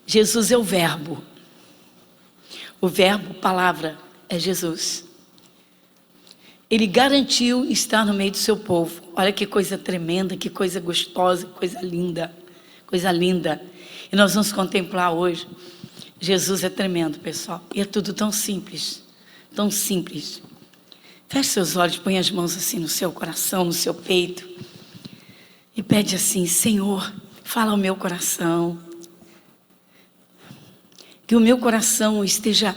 Jesus é o verbo. O verbo, palavra, é Jesus. Ele garantiu estar no meio do seu povo. Olha que coisa tremenda, que coisa gostosa, que coisa linda. Coisa linda. E nós vamos contemplar hoje. Jesus é tremendo, pessoal. E é tudo tão simples. Tão simples. Feche seus olhos, põe as mãos assim no seu coração, no seu peito. E pede assim: Senhor, fala ao meu coração. Que o meu coração esteja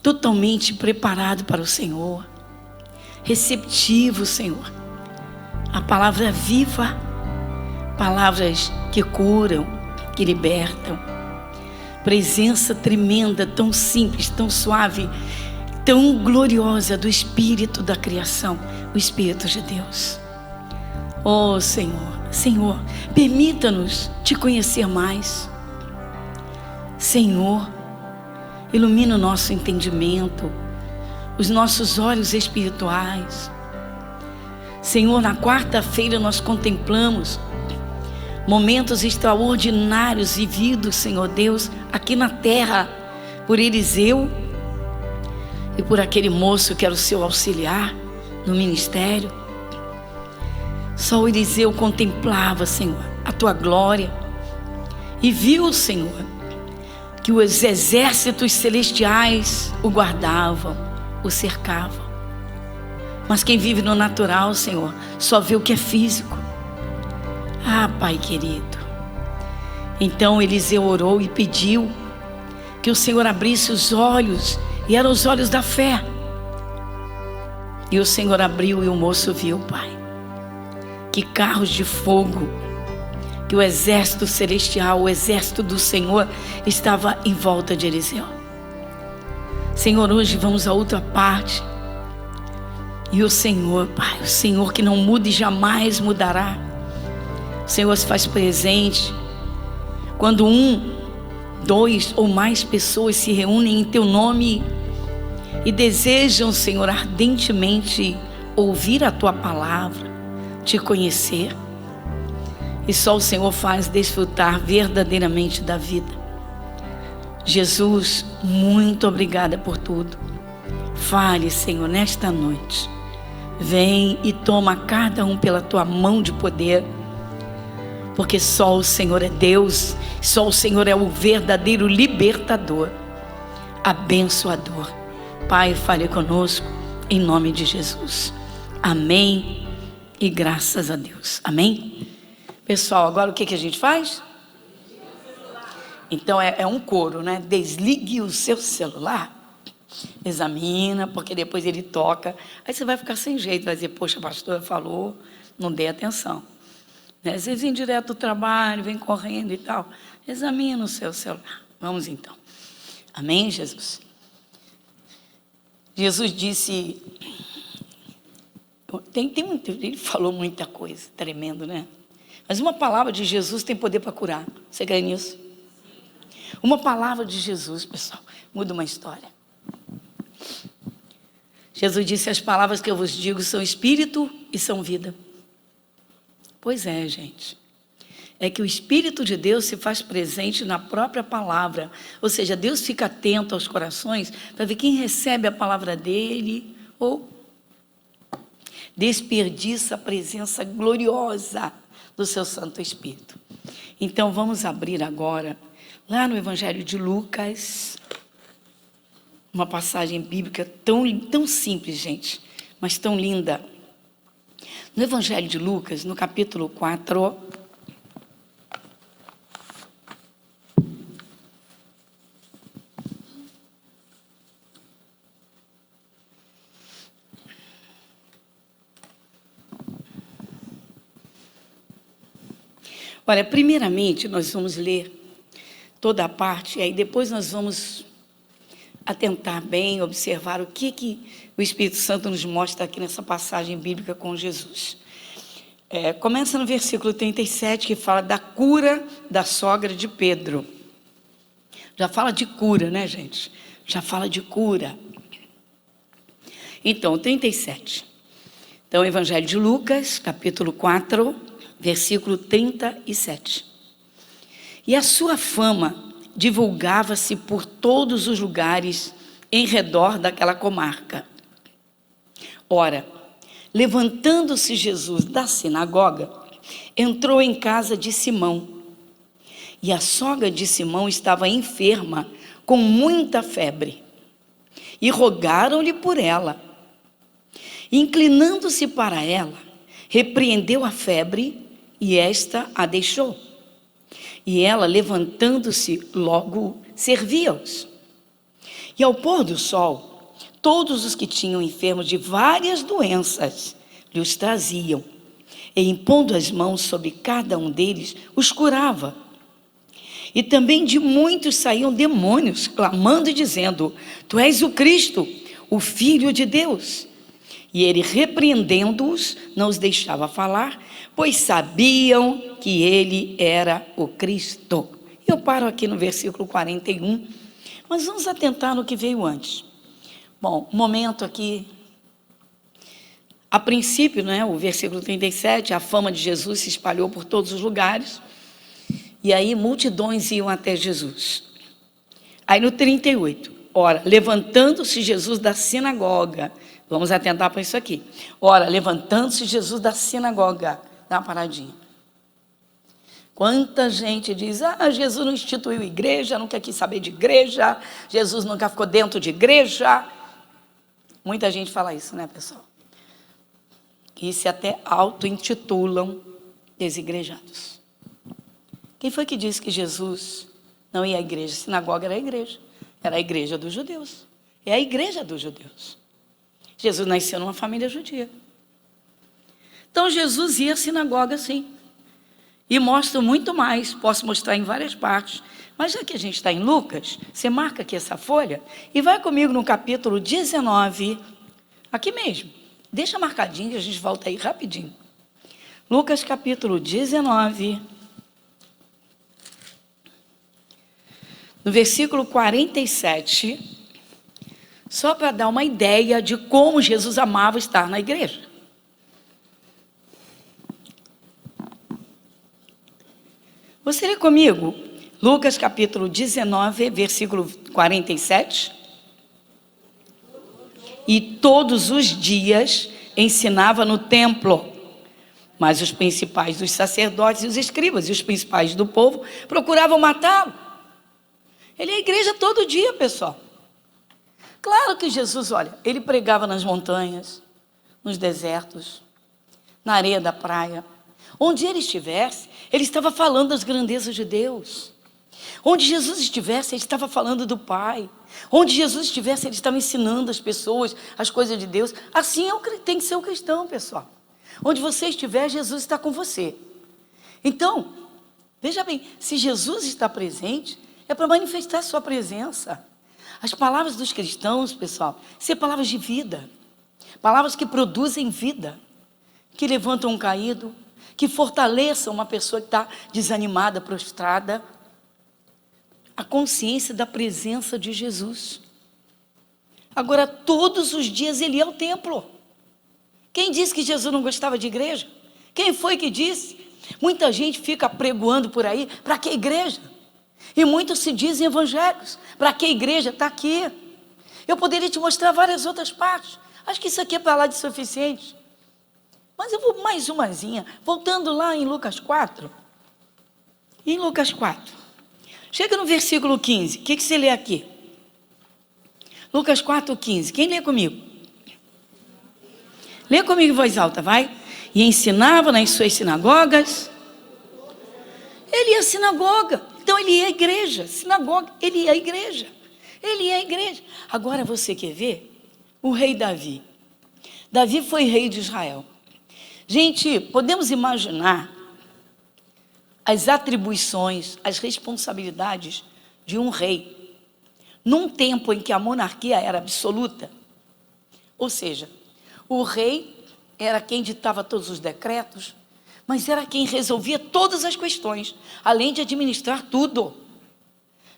totalmente preparado para o Senhor. Receptivo, Senhor. A palavra viva. Palavras que curam, que libertam. Presença tremenda, tão simples, tão suave, tão gloriosa do Espírito da criação, o Espírito de Deus. Oh Senhor, Senhor, permita-nos te conhecer mais. Senhor, ilumina o nosso entendimento, os nossos olhos espirituais. Senhor, na quarta-feira nós contemplamos momentos extraordinários vividos, Senhor Deus, aqui na terra, por Eliseu e por aquele moço que era o seu auxiliar no ministério. Só o Eliseu contemplava, Senhor, a tua glória e viu, Senhor, que os exércitos celestiais o guardavam, o cercavam. Mas quem vive no natural, Senhor, só vê o que é físico. Ah, Pai querido. Então Eliseu orou e pediu que o Senhor abrisse os olhos, e eram os olhos da fé. E o Senhor abriu e o moço viu, Pai, que carros de fogo, que o exército celestial, o exército do Senhor estava em volta de Eliseu. Senhor, hoje vamos a outra parte. E o Senhor, Pai, o Senhor que não muda e jamais mudará. O Senhor se faz presente quando 1, 2 ou mais pessoas se reúnem em Teu nome e desejam, Senhor, ardentemente ouvir a Tua palavra, Te conhecer. E só o Senhor faz desfrutar verdadeiramente da vida. Jesus, muito obrigada por tudo. Fale, Senhor, nesta noite. Vem e toma cada um pela Tua mão de poder. Porque só o Senhor é Deus, só o Senhor é o verdadeiro libertador, abençoador. Pai, fale conosco, em nome de Jesus. Amém e graças a Deus. Amém? Pessoal, agora o que a gente faz? Então é um coro, né? Desligue o seu celular, examina, porque depois ele toca. Aí você vai ficar sem jeito, vai dizer: poxa, a pastora falou, não dei atenção. Às vezes vem direto do trabalho, vem correndo e tal. Examina o seu celular. Vamos então. Amém, Jesus? Jesus disse... ele falou muita coisa, tremendo, né? Mas uma palavra de Jesus tem poder para curar. Você crê nisso? Uma palavra de Jesus, pessoal, muda uma história. Jesus disse: as palavras que eu vos digo são espírito e são vida. Pois é, gente. É que o Espírito de Deus se faz presente na própria palavra. Ou seja, Deus fica atento aos corações para ver quem recebe a palavra dele ou desperdiça a presença gloriosa do seu Santo Espírito. Então vamos abrir agora, lá no Evangelho de Lucas, uma passagem bíblica tão simples, gente, mas tão linda. No Evangelho de Lucas, no capítulo 4, olha, primeiramente nós vamos ler toda a parte, e aí depois nós vamos atentar bem, observar o que o Espírito Santo nos mostra aqui nessa passagem bíblica com Jesus. Começa no versículo 37, que fala da cura da sogra de Pedro. Já fala de cura, né, gente? Já fala de cura. Então, 37. Então, Evangelho de Lucas, capítulo 4, versículo 37. E a sua fama divulgava-se por todos os lugares em redor daquela comarca. Ora, levantando-se Jesus da sinagoga, entrou em casa de Simão. E a sogra de Simão estava enferma, com muita febre. E rogaram-lhe por ela. Inclinando-se para ela, repreendeu a febre, e esta a deixou. E ela, levantando-se, logo servia-os. E ao pôr do sol, todos os que tinham enfermos de várias doenças lhes traziam, e impondo as mãos sobre cada um deles, os curava. E também de muitos saíam demônios, clamando e dizendo: Tu és o Cristo, o Filho de Deus. E ele, repreendendo-os, não os deixava falar, pois sabiam que ele era o Cristo. Eu paro aqui no versículo 41, mas vamos atentar no que veio antes. Bom, momento aqui. A princípio, o versículo 37, a fama de Jesus se espalhou por todos os lugares, e aí multidões iam até Jesus. Aí no 38, ora, levantando-se Jesus da sinagoga, vamos atentar para isso aqui. Ora, levantando-se Jesus da sinagoga, dá uma paradinha. Quanta gente diz: Jesus não instituiu igreja, nunca quis saber de igreja, Jesus nunca ficou dentro de igreja. Muita gente fala isso, pessoal? E se até auto-intitulam desigrejados. Quem foi que disse que Jesus não ia à igreja? A sinagoga era a igreja dos judeus. É a igreja dos judeus. Jesus nasceu numa família judia. Então Jesus ia à sinagoga, sim. E mostra muito mais, posso mostrar em várias partes. Mas já que a gente está em Lucas, você marca aqui essa folha e vai comigo no capítulo 19, aqui mesmo. Deixa marcadinho que a gente volta aí rapidinho. Lucas capítulo 19, no versículo 47, só para dar uma ideia de como Jesus amava estar na igreja. Você lê comigo Lucas capítulo 19, versículo 47? E todos os dias ensinava no templo, mas os principais dos sacerdotes e os escribas e os principais do povo procuravam matá-lo. Ele é a igreja todo dia, pessoal. Claro que Jesus, ele pregava nas montanhas, nos desertos, na areia da praia. Onde ele estivesse, ele estava falando das grandezas de Deus. Onde Jesus estivesse, ele estava falando do Pai. Onde Jesus estivesse, ele estava ensinando as pessoas as coisas de Deus. Assim tem que ser o cristão, pessoal. Onde você estiver, Jesus está com você. Então, veja bem, se Jesus está presente, é para manifestar a sua presença. As palavras dos cristãos, pessoal, são palavras de vida. Palavras que produzem vida. Que levantam um caído, que fortaleçam uma pessoa que está desanimada, prostrada. A consciência da presença de Jesus. Agora, todos os dias ele ia ao templo. Quem disse que Jesus não gostava de igreja? Quem foi que disse? Muita gente fica pregoando por aí, para que igreja? E muitos se dizem evangélicos, para que igreja? Está aqui. Eu poderia te mostrar várias outras partes. Acho que isso aqui é para lá de suficiente. Mas eu vou mais umazinha, voltando lá em Lucas 4. Em Lucas 4. Chega no versículo 15, o que você lê aqui? Lucas 4, 15, quem lê comigo? Lê comigo em voz alta, vai. E ensinava nas suas sinagogas. Ele ia à sinagoga, então ele ia à igreja. Sinagoga, ele ia à igreja. Ele ia à igreja. Agora você quer ver? O rei Davi. Davi foi rei de Israel. Gente, podemos imaginar as atribuições, as responsabilidades de um rei, num tempo em que a monarquia era absoluta. Ou seja, o rei era quem ditava todos os decretos, mas era quem resolvia todas as questões, além de administrar tudo.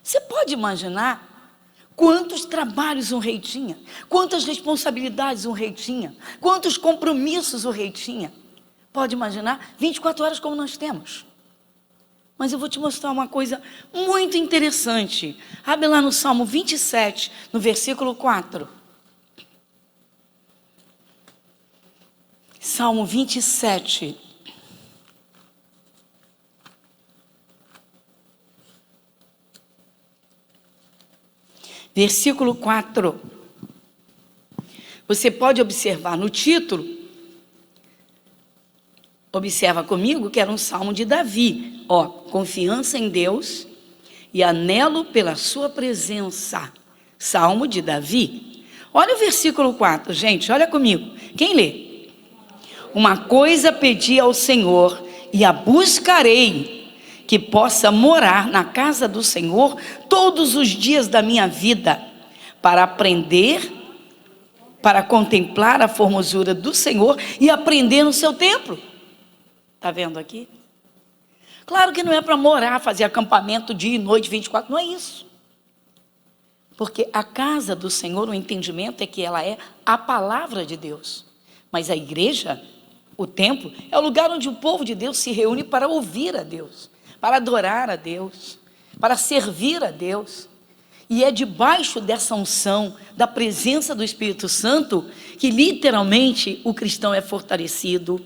Você pode imaginar quantos trabalhos um rei tinha, quantas responsabilidades um rei tinha, quantos compromissos o rei tinha. Pode imaginar 24 horas como nós temos. Mas eu vou te mostrar uma coisa muito interessante. Abre lá no Salmo 27, no versículo 4. Salmo 27. Versículo 4. Você pode observar no título, observa comigo que era um salmo de Davi. Ó, confiança em Deus e anelo pela sua presença. Salmo de Davi. Olha o versículo 4, gente, olha comigo. Quem lê? Uma coisa pedi ao Senhor e a buscarei, que possa morar na casa do Senhor todos os dias da minha vida, para aprender, para contemplar a formosura do Senhor e aprender no seu templo. Está vendo aqui? Claro que não é para morar, fazer acampamento dia e noite, 24, não é isso. Porque a casa do Senhor, o entendimento é que ela é a palavra de Deus. Mas a igreja, o templo, é o lugar onde o povo de Deus se reúne para ouvir a Deus, para adorar a Deus, para servir a Deus. E é debaixo dessa unção, da presença do Espírito Santo, que literalmente o cristão é fortalecido,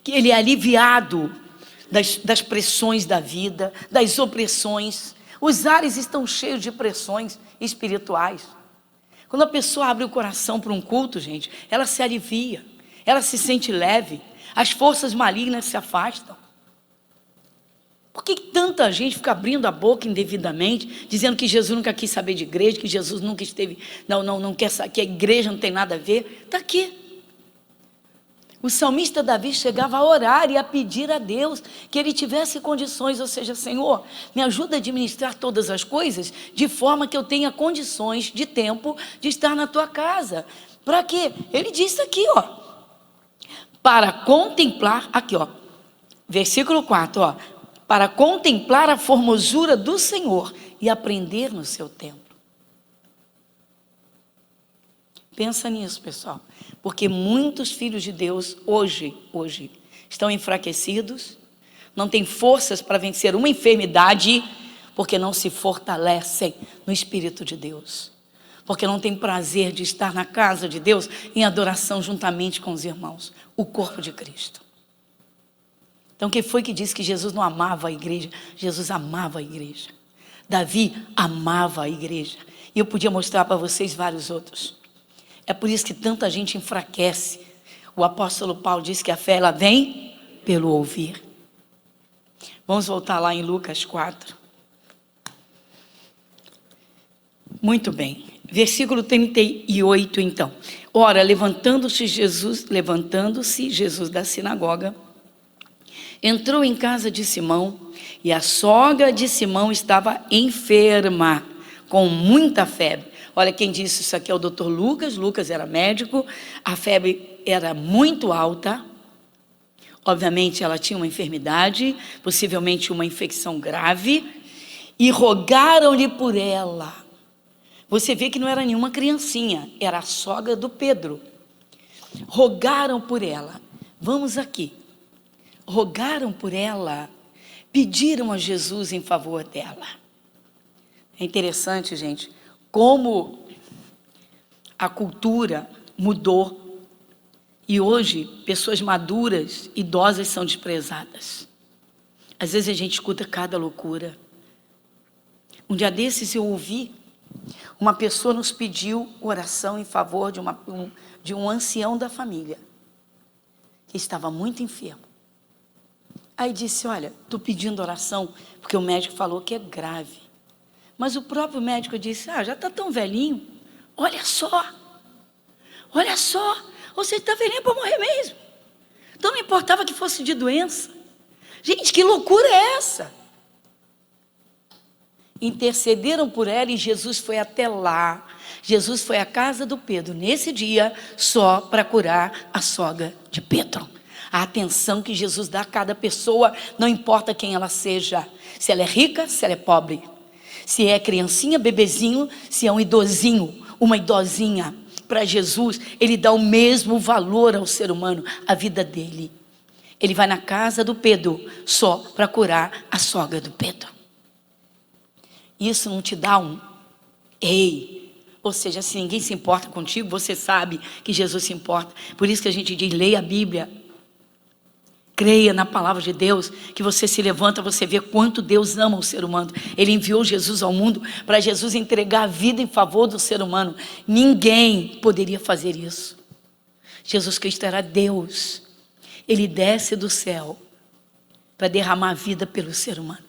que ele é aliviado das pressões da vida, das opressões. Os ares estão cheios de pressões espirituais. Quando a pessoa abre o coração para um culto, gente, ela se alivia, ela se sente leve, as forças malignas se afastam. Por que tanta gente fica abrindo a boca indevidamente, dizendo que Jesus nunca quis saber de igreja, que Jesus nunca esteve, não quer saber, que a igreja não tem nada a ver? Está aqui. O salmista Davi chegava a orar e a pedir a Deus que ele tivesse condições, ou seja, Senhor, me ajuda a administrar todas as coisas, de forma que eu tenha condições de tempo de estar na tua casa. Para quê? Ele disse aqui, ó, para contemplar, aqui ó, versículo 4, ó, para contemplar a formosura do Senhor e aprender no seu templo. Pensa nisso, pessoal, porque muitos filhos de Deus hoje estão enfraquecidos, não têm forças para vencer uma enfermidade, porque não se fortalecem no Espírito de Deus, porque não têm prazer de estar na casa de Deus em adoração juntamente com os irmãos, o corpo de Cristo. Então, quem foi que disse que Jesus não amava a igreja? Jesus amava a igreja. Davi amava a igreja. E eu podia mostrar para vocês vários outros. É por isso que tanta gente enfraquece. O apóstolo Paulo disse que a fé, ela vem pelo ouvir. Vamos voltar lá em Lucas 4. Muito bem. Versículo 38, então. Ora, levantando-se Jesus da sinagoga, entrou em casa de Simão, e a sogra de Simão estava enferma, com muita febre. Olha, quem disse isso aqui é o doutor Lucas. Lucas era médico, a febre era muito alta. Obviamente ela tinha uma enfermidade, possivelmente uma infecção grave, e rogaram-lhe por ela. Você vê que não era nenhuma criancinha, era a sogra do Pedro. Rogaram por ela. Vamos aqui. Rogaram por ela, pediram a Jesus em favor dela. É interessante, gente, como a cultura mudou e hoje pessoas maduras, idosas são desprezadas. Às vezes a gente escuta cada loucura. Um dia desses eu ouvi, uma pessoa nos pediu oração em favor de um ancião da família, que estava muito enfermo. Aí disse, olha, estou pedindo oração, porque o médico falou que é grave. Mas o próprio médico disse, já está tão velhinho, olha só, você está velhinho para morrer mesmo. Então não importava que fosse de doença. Gente, que loucura é essa? Intercederam por ela e Jesus foi até lá. Jesus foi à casa do Pedro, nesse dia, só para curar a sogra de Pedro. A atenção que Jesus dá a cada pessoa, não importa quem ela seja, se ela é rica, se ela é pobre, se é criancinha, bebezinho, se é um idosinho, uma idosinha. Para Jesus, ele dá o mesmo valor ao ser humano, a vida dele. Ele vai na casa do Pedro só para curar a sogra do Pedro. Isso não te dá um ei? Ou seja, se ninguém se importa contigo, você sabe que Jesus se importa. Por isso que a gente diz, leia a Bíblia. Creia na palavra de Deus, que você se levanta, você vê quanto Deus ama o ser humano. Ele enviou Jesus ao mundo para Jesus entregar a vida em favor do ser humano. Ninguém poderia fazer isso. Jesus Cristo era Deus. Ele desce do céu para derramar vida pelo ser humano.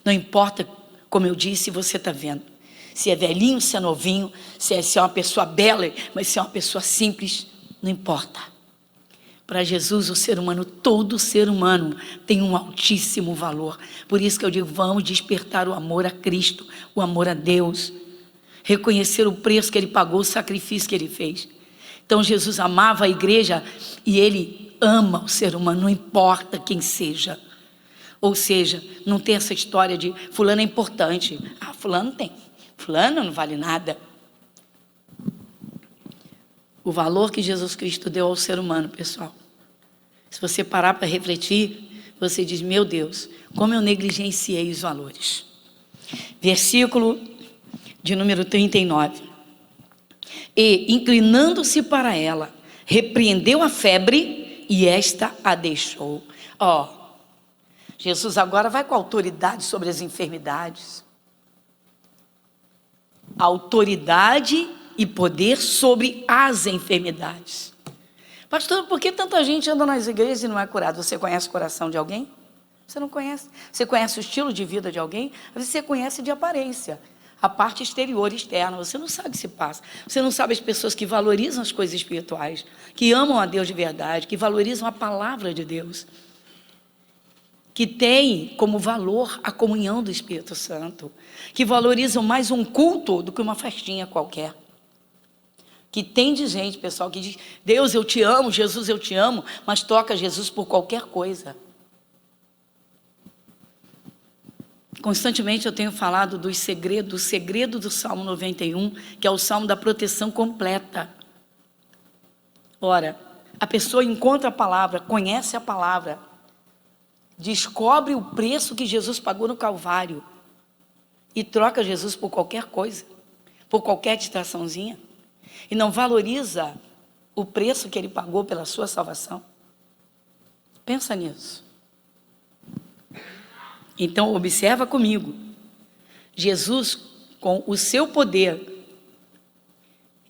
Não importa, como eu disse, você está vendo. Se é velhinho, se é novinho, se é uma pessoa bela, mas se é uma pessoa simples, não importa. Para Jesus, o ser humano, todo ser humano tem um altíssimo valor. Por isso que eu digo, vamos despertar o amor a Cristo, o amor a Deus. Reconhecer o preço que Ele pagou, o sacrifício que Ele fez. Então Jesus amava a igreja e Ele ama o ser humano, não importa quem seja. Ou seja, não tem essa história de fulano é importante. Ah, fulano tem. Fulano não vale nada. O valor que Jesus Cristo deu ao ser humano, pessoal. Se você parar para refletir, você diz, meu Deus, como eu negligenciei os valores. Versículo de número 39. E, inclinando-se para ela, repreendeu a febre e esta a deixou. Jesus agora vai com autoridade sobre as enfermidades. Autoridade e poder sobre as enfermidades. Pastor, por que tanta gente anda nas igrejas e não é curado? Você conhece o coração de alguém? Você não conhece. Você conhece o estilo de vida de alguém? Você conhece de aparência, a parte exterior e externa. Você não sabe o que se passa. Você não sabe as pessoas que valorizam as coisas espirituais, que amam a Deus de verdade, que valorizam a palavra de Deus, que têm como valor a comunhão do Espírito Santo, que valorizam mais um culto do que uma festinha qualquer. Que tem de gente, pessoal, que diz, Deus eu te amo, Jesus eu te amo, mas toca Jesus por qualquer coisa. Constantemente eu tenho falado do segredo do Salmo 91, que é o Salmo da proteção completa. Ora, a pessoa encontra a palavra, conhece a palavra, descobre o preço que Jesus pagou no Calvário e troca Jesus por qualquer coisa, por qualquer distraçãozinha. E não valoriza o preço que Ele pagou pela sua salvação. Pensa nisso. Então, observa comigo. Jesus, com o seu poder,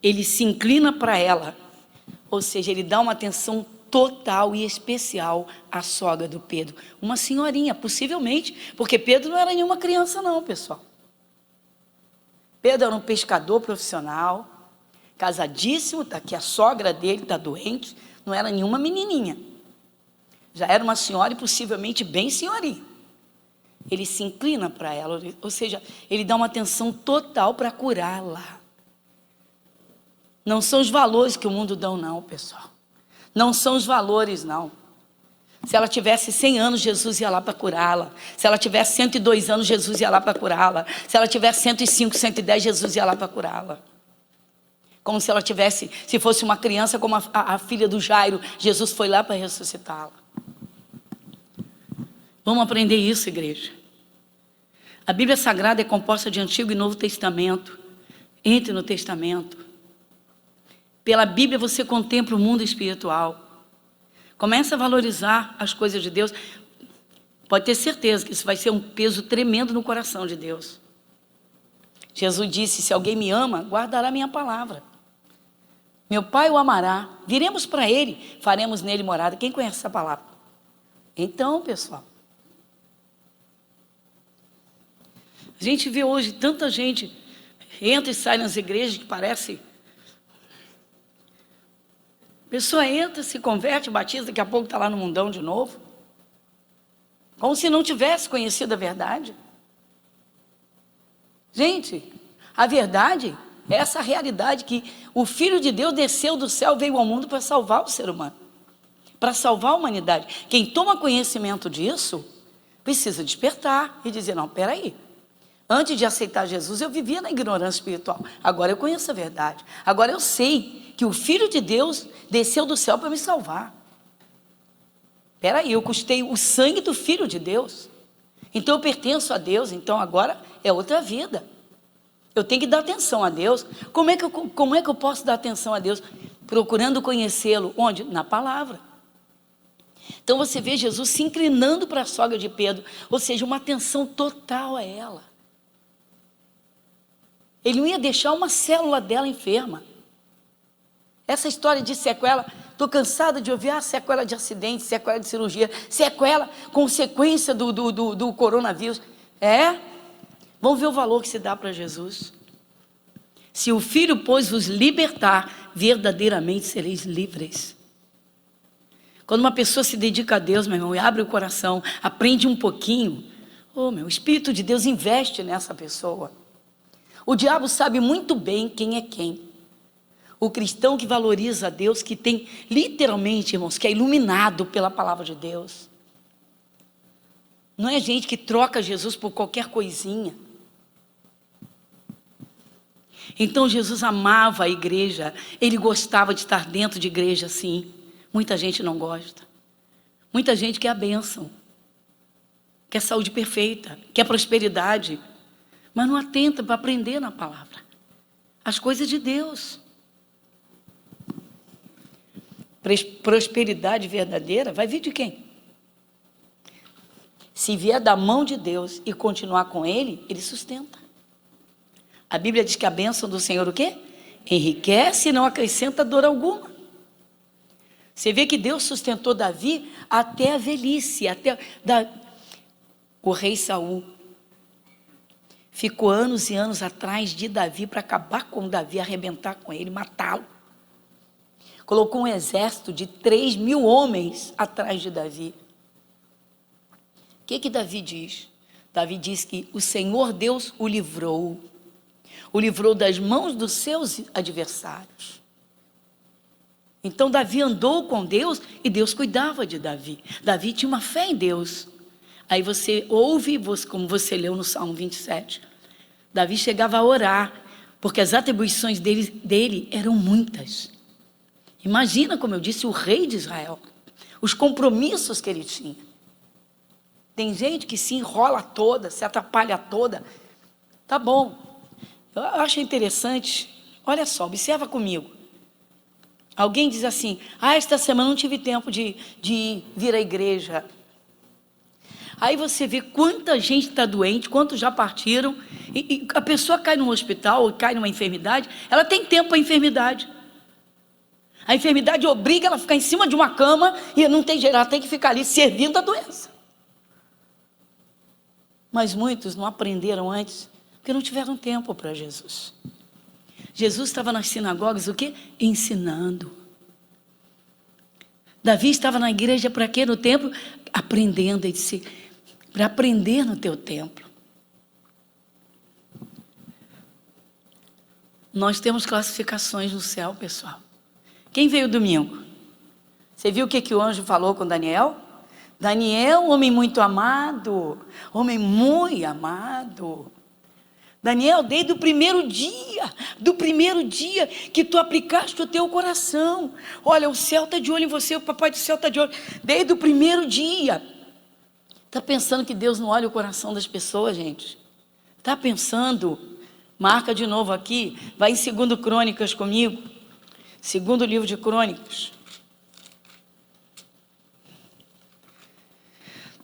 Ele se inclina para ela. Ou seja, Ele dá uma atenção total e especial à sogra do Pedro. Uma senhorinha, possivelmente, porque Pedro não era nenhuma criança não, pessoal. Pedro era um pescador profissional, casadíssimo, tá aqui a sogra dele está doente, não era nenhuma menininha. Já era uma senhora e possivelmente bem senhorinha. Ele se inclina para ela, ou seja, ele dá uma atenção total para curá-la. Não são os valores que o mundo dá não, pessoal. Não são os valores, não. Se ela tivesse 100 anos, Jesus ia lá para curá-la. Se ela tivesse 102 anos, Jesus ia lá para curá-la. Se ela tivesse 105, 110, Jesus ia lá para curá-la. Como se ela tivesse, se fosse uma criança como a filha do Jairo, Jesus foi lá para ressuscitá-la. Vamos aprender isso, igreja. A Bíblia Sagrada é composta de Antigo e Novo Testamento. Entre no Testamento. Pela Bíblia você contempla o mundo espiritual. Começa a valorizar as coisas de Deus. Pode ter certeza que isso vai ser um peso tremendo no coração de Deus. Jesus disse, se alguém me ama, guardará minha palavra. Meu Pai o amará, viremos para Ele, faremos nele morada. Quem conhece essa palavra? Então, pessoal, a gente vê hoje tanta gente entra e sai nas igrejas que parece... A pessoa entra, se converte, batiza, daqui a pouco está lá no mundão de novo. Como se não tivesse conhecido a verdade. Gente, a verdade é essa realidade que o Filho de Deus desceu do céu, veio ao mundo para salvar o ser humano. Para salvar a humanidade. Quem toma conhecimento disso, precisa despertar e dizer, não, peraí. Antes de aceitar Jesus, eu vivia na ignorância espiritual. Agora eu conheço a verdade. Agora eu sei que o Filho de Deus desceu do céu para me salvar. Peraí, eu custei o sangue do Filho de Deus. Então eu pertenço a Deus, então agora é outra vida. Eu tenho que dar atenção a Deus. Como é que eu posso dar atenção a Deus? Procurando conhecê-lo. Onde? Na palavra. Então você vê Jesus se inclinando para a sogra de Pedro, ou seja, uma atenção total a ela. Ele não ia deixar uma célula dela enferma. Essa história de sequela, estou cansada de ouvir sequela de acidente, sequela de cirurgia, sequela, consequência do coronavírus. Vamos ver o valor que se dá para Jesus. Se o Filho, pois, vos libertar, verdadeiramente sereis livres. Quando uma pessoa se dedica a Deus, meu irmão, e abre o coração, aprende um pouquinho, o Espírito de Deus investe nessa pessoa. O diabo sabe muito bem quem é quem. O cristão que valoriza a Deus, que tem literalmente, irmãos, que é iluminado pela palavra de Deus. Não é gente que troca Jesus por qualquer coisinha. Então Jesus amava a igreja, ele gostava de estar dentro de igreja assim. Muita gente não gosta. Muita gente quer a bênção, quer saúde perfeita, quer prosperidade, mas não atenta para aprender na palavra as coisas de Deus. Prosperidade verdadeira vai vir de quem? Se vier da mão de Deus e continuar com Ele, Ele sustenta. A Bíblia diz que a bênção do Senhor o quê? Enriquece e não acrescenta dor alguma. Você vê que Deus sustentou Davi até a velhice, o rei Saul ficou anos e anos atrás de Davi para acabar com Davi, arrebentar com ele, matá-lo. Colocou um exército de 3.000 homens atrás de Davi. O que Davi diz? Davi diz que o Senhor Deus o livrou das mãos dos seus adversários. Então Davi andou com Deus e Deus cuidava de Davi. Davi tinha uma fé em Deus. Aí você ouve, como você leu no Salmo 27, Davi chegava a orar, porque as atribuições dele eram muitas. Imagina, como eu disse, o rei de Israel, os compromissos que ele tinha. Tem gente que se enrola toda, se atrapalha toda. Tá bom, eu acho interessante, olha só, observa comigo. Alguém diz assim, esta semana não tive tempo de vir à igreja. Aí você vê quanta gente está doente, quantos já partiram, e a pessoa cai num hospital, ou cai numa enfermidade, ela tem tempo para a enfermidade. A enfermidade obriga ela a ficar em cima de uma cama, e não tem jeito, ela tem que ficar ali servindo a doença. Mas muitos não aprenderam antes, porque não tiveram tempo para Jesus. Jesus estava nas sinagogas, o quê? Ensinando. Davi estava na igreja para quê? No templo? Aprendendo. Ele disse, para aprender no teu templo. Nós temos classificações no céu, pessoal. Quem veio domingo? Você viu o que o anjo falou com Daniel? Daniel, homem muito amado. Homem muito amado. Daniel, desde o primeiro dia que tu aplicaste o teu coração, olha, o céu está de olho em você, o papai do céu está de olho, desde o primeiro dia. Está pensando que Deus não olha o coração das pessoas, gente? Está pensando? Marca de novo aqui, vai em 2 Crônicas comigo, 2º livro de Crônicas,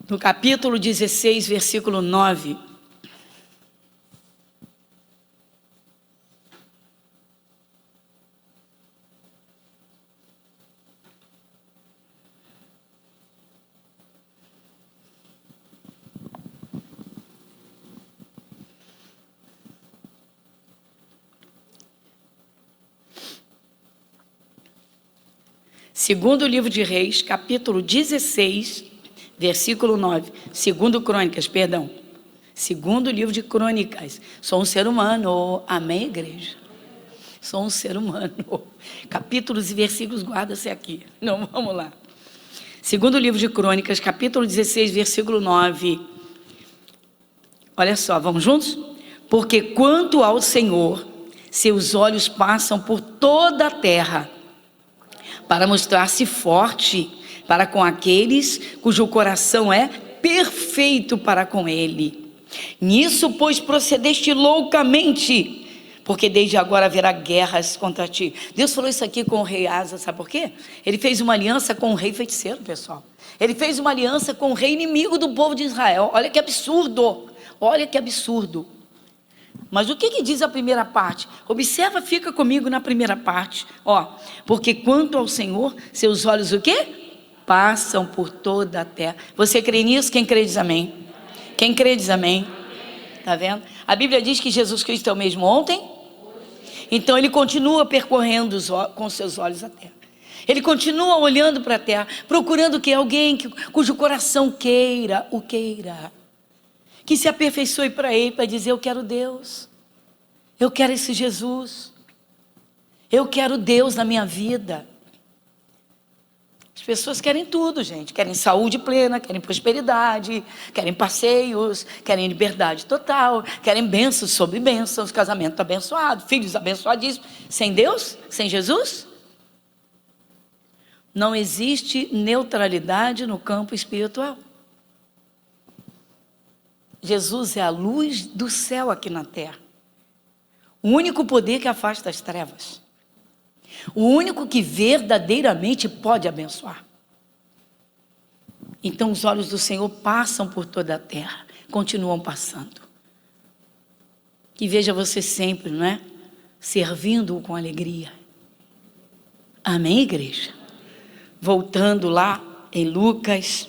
no capítulo 16, versículo 9. Segundo livro de Reis, capítulo 16, versículo 9. 2 Crônicas, perdão. 2º livro de Crônicas. Sou um ser humano. Amém, igreja? Sou um ser humano. Capítulos e versículos, guarda-se aqui. Não, vamos lá. 2º livro de Crônicas, capítulo 16, versículo 9. Olha só, vamos juntos? Porque quanto ao Senhor, seus olhos passam por toda a terra, para mostrar-se forte, para com aqueles cujo coração é perfeito para com ele. Nisso, pois, procedeste loucamente, porque desde agora haverá guerras contra ti. Deus falou isso aqui com o rei Asa, sabe por quê? Ele fez uma aliança com o rei feiticeiro, pessoal. Ele fez uma aliança com o rei inimigo do povo de Israel. Olha que absurdo, olha que absurdo. Mas o que diz a primeira parte? Observa, fica comigo na primeira parte. Ó, porque quanto ao Senhor, seus olhos o quê? Passam por toda a terra. Você crê nisso? Quem crê diz amém. Quem crê diz amém. Tá vendo? A Bíblia diz que Jesus Cristo é o mesmo ontem. Então ele continua percorrendo com seus olhos a terra. Ele continua olhando para a terra, procurando que alguém cujo coração queira, que se aperfeiçoe para ele, para dizer: eu quero Deus, eu quero esse Jesus, eu quero Deus na minha vida. As pessoas querem tudo, gente. Querem saúde plena, querem prosperidade, querem passeios, querem liberdade total, querem bênçãos sobre bênçãos, casamento abençoado, filhos abençoadíssimos. Sem Deus, sem Jesus, não existe neutralidade no campo espiritual. Jesus é a luz do céu aqui na terra. O único poder que afasta as trevas. O único que verdadeiramente pode abençoar. Então os olhos do Senhor passam por toda a terra, continuam passando. Que veja você sempre, não é? Servindo-o com alegria. Amém, igreja? Voltando lá em Lucas,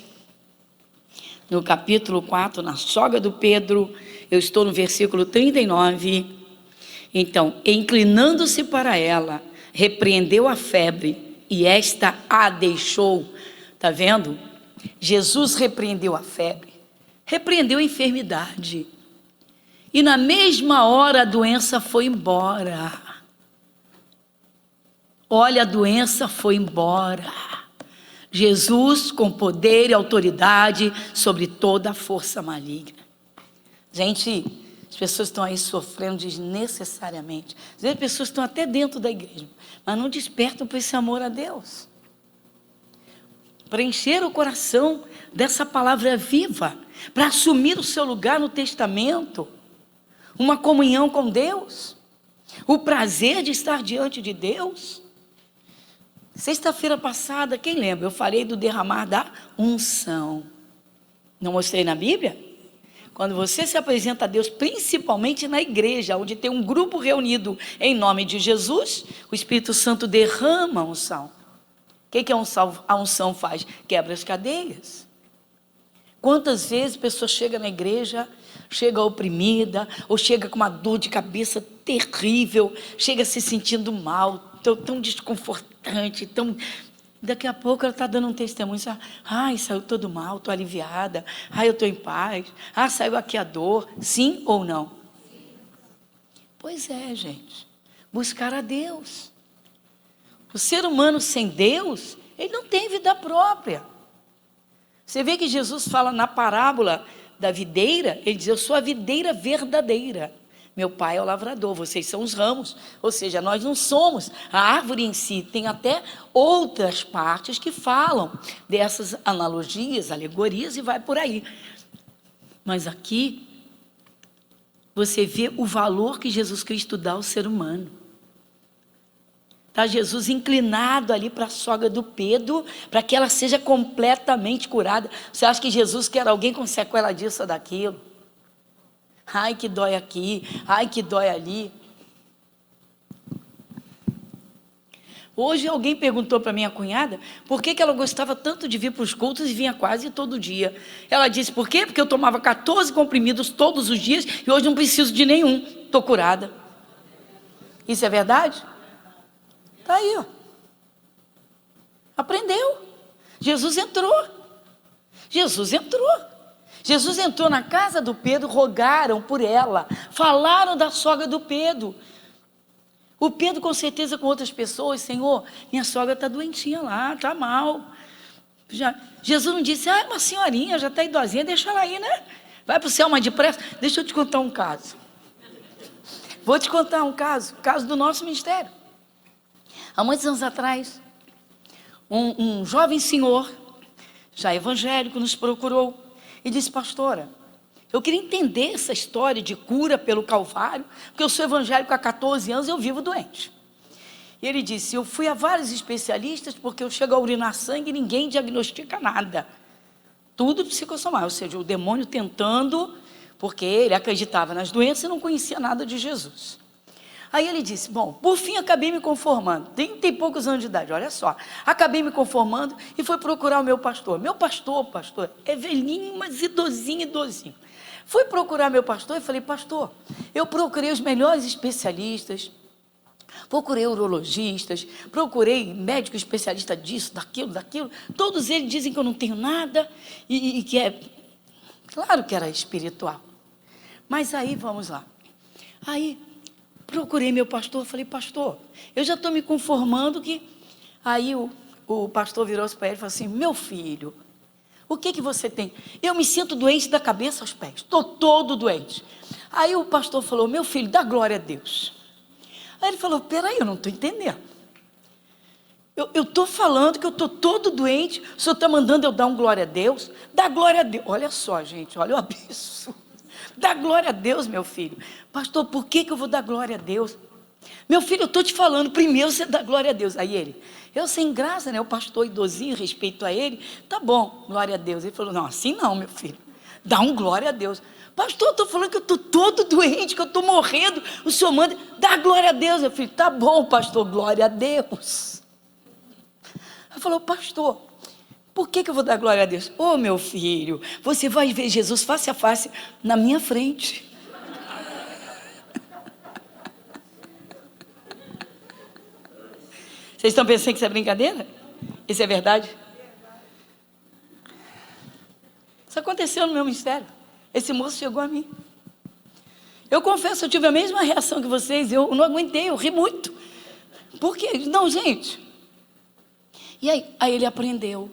no capítulo 4, na sogra do Pedro, eu estou no versículo 39. Então, inclinando-se para ela, repreendeu a febre e esta a deixou. Está vendo? Jesus repreendeu a febre, repreendeu a enfermidade. E na mesma hora a doença foi embora. Olha, a doença foi embora. Jesus com poder e autoridade sobre toda a força maligna. Gente, as pessoas estão aí sofrendo desnecessariamente. Às vezes as pessoas estão até dentro da igreja, mas não despertam para esse amor a Deus. Preencher o coração dessa palavra viva, para assumir o seu lugar no testamento, uma comunhão com Deus, o prazer de estar diante de Deus. Sexta-feira passada, quem lembra? Eu falei do derramar da unção. Não mostrei na Bíblia? Quando você se apresenta a Deus, principalmente na igreja, onde tem um grupo reunido em nome de Jesus, o Espírito Santo derrama a unção. O que a unção faz? Quebra as cadeias. Quantas vezes a pessoa chega na igreja, chega oprimida, ou chega com uma dor de cabeça terrível, chega se sentindo mal, tão desconfortante, daqui a pouco ela está dando um testemunho. Ai, saiu todo mal, estou aliviada. Ai, eu estou em paz. Ah, saiu aqui a dor. Sim ou não? Pois é, gente. Buscar a Deus. O ser humano sem Deus, ele não tem vida própria. Você vê que Jesus fala na parábola da videira, ele diz: eu sou a videira verdadeira. Meu pai é o lavrador, vocês são os ramos. Ou seja, nós não somos a árvore em si. Tem até outras partes que falam dessas analogias, alegorias, e vai por aí. Mas aqui, você vê o valor que Jesus Cristo dá ao ser humano. Está Jesus inclinado ali para a sogra do Pedro, para que ela seja completamente curada. Você acha que Jesus quer alguém com sequela disso ou daquilo? Ai, que dói aqui, ai, que dói ali. Hoje alguém perguntou para minha cunhada por que ela gostava tanto de vir para os cultos e vinha quase todo dia. Ela disse: por quê? Porque eu tomava 14 comprimidos todos os dias e hoje não preciso de nenhum, estou curada. Isso é verdade? Está aí, ó. Aprendeu. Jesus entrou. Jesus entrou na casa do Pedro, rogaram por ela, falaram da sogra do Pedro. O Pedro, com certeza, com outras pessoas: Senhor, minha sogra está doentinha lá, está mal. Jesus não disse: uma senhorinha, já está idosinha, deixa ela aí, né? Vai para o céu mais depressa. Deixa eu te contar um caso. Vou te contar um caso do nosso ministério. Há muitos anos atrás, um jovem senhor, já evangélico, nos procurou e disse: pastora, eu queria entender essa história de cura pelo Calvário, porque eu sou evangélico há 14 anos e eu vivo doente. E ele disse: eu fui a vários especialistas porque eu chego a urinar sangue e ninguém diagnostica nada. Tudo psicossomático, ou seja, o demônio tentando, porque ele acreditava nas doenças e não conhecia nada de Jesus. Aí ele disse: bom, por fim acabei me conformando, 30 e poucos anos de idade, olha só, acabei me conformando e fui procurar o meu pastor. Meu pastor, é velhinho, mas idosinho. Fui procurar meu pastor e falei: pastor, eu procurei os melhores especialistas, procurei urologistas, procurei médico especialista disso, daquilo, todos eles dizem que eu não tenho nada e que é, claro que era espiritual. Mas aí, vamos lá, aí procurei meu pastor, falei: pastor, eu já estou me conformando que... Aí o pastor virou-se para ele e falou assim: meu filho, o que você tem? Eu me sinto doente da cabeça aos pés, estou todo doente. Aí o pastor falou: meu filho, dá glória a Deus. Aí ele falou: peraí, eu não estou entendendo. Eu estou falando que eu estou todo doente, o senhor está mandando eu dar um glória a Deus? Dá glória a Deus. Olha só, gente, olha o absurdo. Dá glória a Deus, meu filho. Pastor, por que eu vou dar glória a Deus? Meu filho, eu estou te falando, primeiro você dá glória a Deus. Aí ele, eu sem graça, né? O pastor idosinho, respeito a ele, tá bom, glória a Deus. Ele falou: não, assim não, meu filho, dá um glória a Deus. Pastor, eu estou falando que eu estou todo doente, que eu estou morrendo, o senhor manda, dá glória a Deus. Meu filho, tá bom, pastor, glória a Deus. Ele falou: pastor, por que eu vou dar glória a Deus? Ô, meu filho, você vai ver Jesus face a face na minha frente. Vocês estão pensando que isso é brincadeira? Isso é verdade? Isso aconteceu no meu ministério. Esse moço chegou a mim. Eu confesso, eu tive a mesma reação que vocês. Eu não aguentei, eu ri muito. Por quê? Não, gente. E aí ele aprendeu.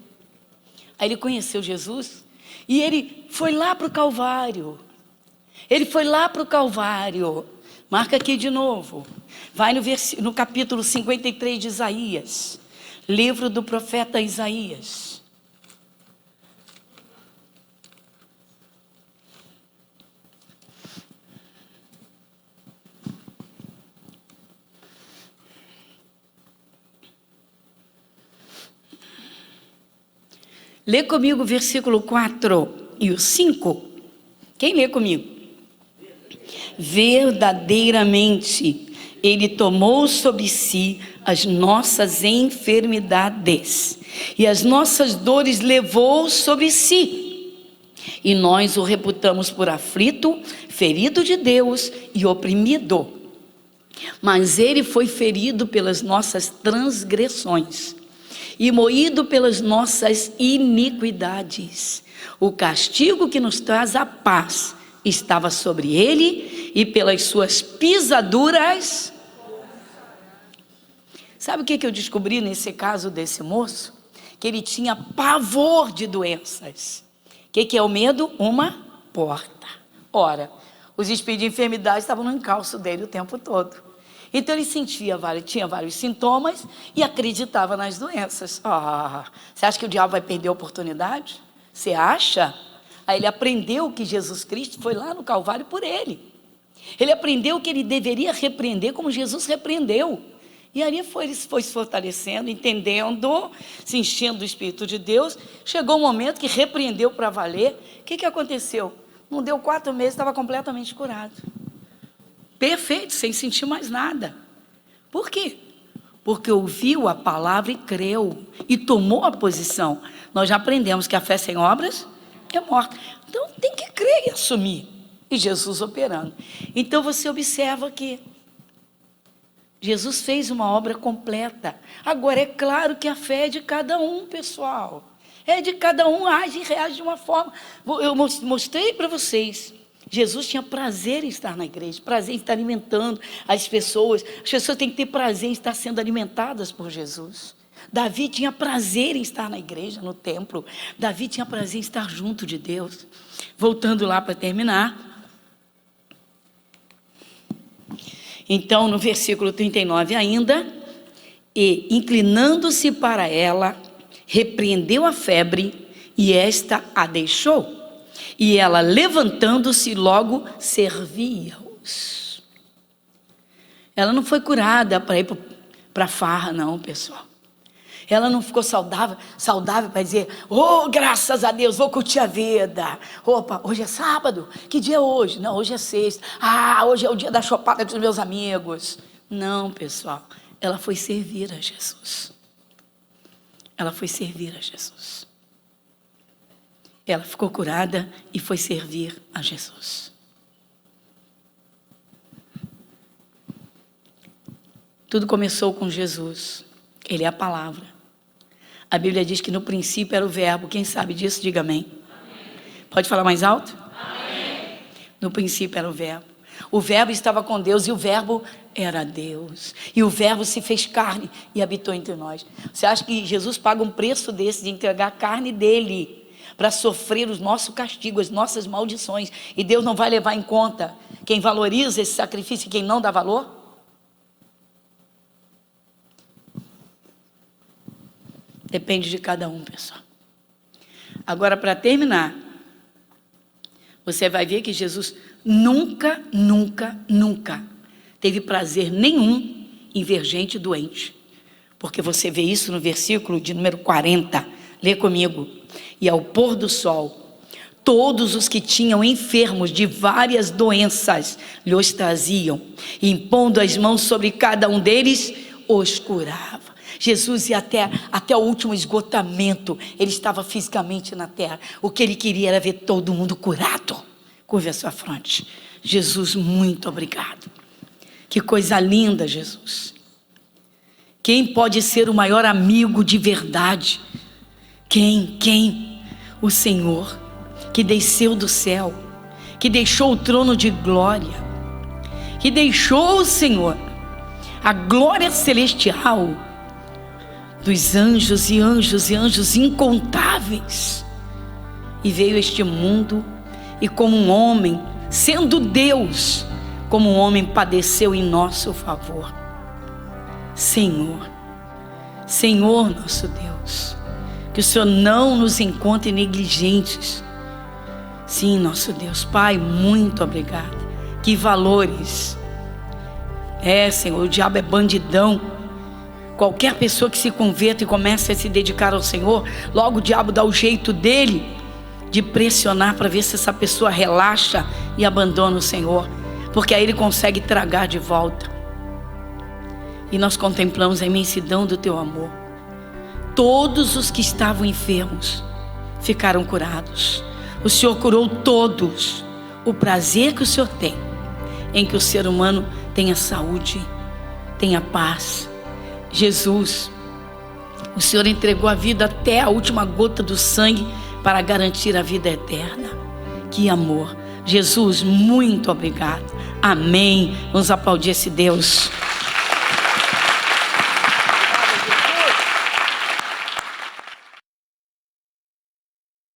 Aí ele conheceu Jesus. E ele foi lá para o Calvário. Ele foi lá para o Calvário. Marca aqui de novo. Vai no capítulo 53 de Isaías. Livro do profeta Isaías. Lê comigo o versículo 4 e o 5. Quem lê comigo? Verdadeiramente, Ele tomou sobre si as nossas enfermidades e as nossas dores levou sobre si. E nós o reputamos por aflito, ferido de Deus e oprimido. Mas Ele foi ferido pelas nossas transgressões e moído pelas nossas iniquidades. O castigo que nos traz a paz estava sobre ele, e pelas suas pisaduras... Sabe o que eu descobri nesse caso desse moço? Que ele tinha pavor de doenças. O que é o medo? Uma porta. Ora, os espíritos de enfermidade estavam no encalço dele o tempo todo. Então ele tinha vários sintomas e acreditava nas doenças. Você acha que o diabo vai perder a oportunidade? Você acha? Aí ele aprendeu que Jesus Cristo foi lá no Calvário por ele. Ele aprendeu que ele deveria repreender como Jesus repreendeu. E ali ele foi se fortalecendo, entendendo, se enchendo do Espírito de Deus. Chegou um momento que repreendeu para valer. O que aconteceu? Não deu 4 meses, estava completamente curado. Perfeito, sem sentir mais nada. Por quê? Porque ouviu a palavra e creu, e tomou a posição. Nós já aprendemos que a fé sem obras é morta. Então tem que crer e assumir. E Jesus operando. Então você observa que Jesus fez uma obra completa. Agora é claro que a fé é de cada um, pessoal. É de cada um, age e reage de uma forma. Eu mostrei para vocês. Jesus tinha prazer em estar na igreja, prazer em estar alimentando as pessoas. As pessoas têm que ter prazer em estar sendo alimentadas por Jesus. Davi tinha prazer em estar na igreja, no templo. Davi tinha prazer em estar junto de Deus. Voltando lá para terminar. Então, no versículo 39 ainda, e inclinando-se para ela, repreendeu a febre e esta a deixou. E ela, levantando-se, logo servia-os. Ela não foi curada para ir para farra, não, pessoal. Ela não ficou saudável para dizer: oh, graças a Deus, vou curtir a vida. Opa, hoje é sábado. Que dia é hoje? Não, hoje é sexta. Ah, hoje é o dia da chopada dos meus amigos. Não, pessoal. Ela foi servir a Jesus. Ela foi servir a Jesus. Ela ficou curada e foi servir a Jesus. Tudo começou com Jesus. Ele é a palavra. A Bíblia diz que no princípio era o verbo. Quem sabe disso, diga amém. Amém. Pode falar mais alto? Amém. No princípio era o verbo. O verbo estava com Deus e o verbo era Deus. E o verbo se fez carne e habitou entre nós. Você acha que Jesus paga um preço desse de entregar a carne dele para sofrer o nosso castigo, as nossas maldições? E Deus não vai levar em conta quem valoriza esse sacrifício e quem não dá valor? Depende de cada um, pessoal. Agora, para terminar, você vai ver que Jesus nunca teve prazer nenhum em ver gente doente. Porque você vê isso no versículo de número 40. Lê comigo. E ao pôr do sol, todos os que tinham enfermos de várias doenças lhes traziam, e impondo as mãos sobre cada um deles, os curava. Jesus ia até o último esgotamento. Ele estava fisicamente na terra. O que ele queria era ver todo mundo curado. Curve a sua fronte. Jesus, muito obrigado. Que coisa linda, Jesus. Quem pode ser o maior amigo de verdade? Quem? O Senhor, que desceu do céu, que deixou o trono de glória, que deixou, Senhor, a glória celestial dos anjos e anjos incontáveis, e veio a este mundo, e como um homem, sendo Deus, como um homem padeceu em nosso favor. Senhor nosso Deus, que o Senhor não nos encontre negligentes. Sim, nosso Deus, Pai, muito obrigado. Que valores. Senhor, o diabo é bandidão. Qualquer pessoa que se converta e comece a se dedicar ao Senhor, logo o diabo dá o jeito dele de pressionar para ver se essa pessoa relaxa e abandona o Senhor, porque aí ele consegue tragar de volta. E nós contemplamos a imensidão do teu amor. Todos os que estavam enfermos ficaram curados. O Senhor curou todos. O prazer que o Senhor tem em que o ser humano tenha saúde, tenha paz. Jesus, o Senhor entregou a vida até a última gota do sangue para garantir a vida eterna. Que amor. Jesus, muito obrigado. Amém. Vamos aplaudir esse Deus.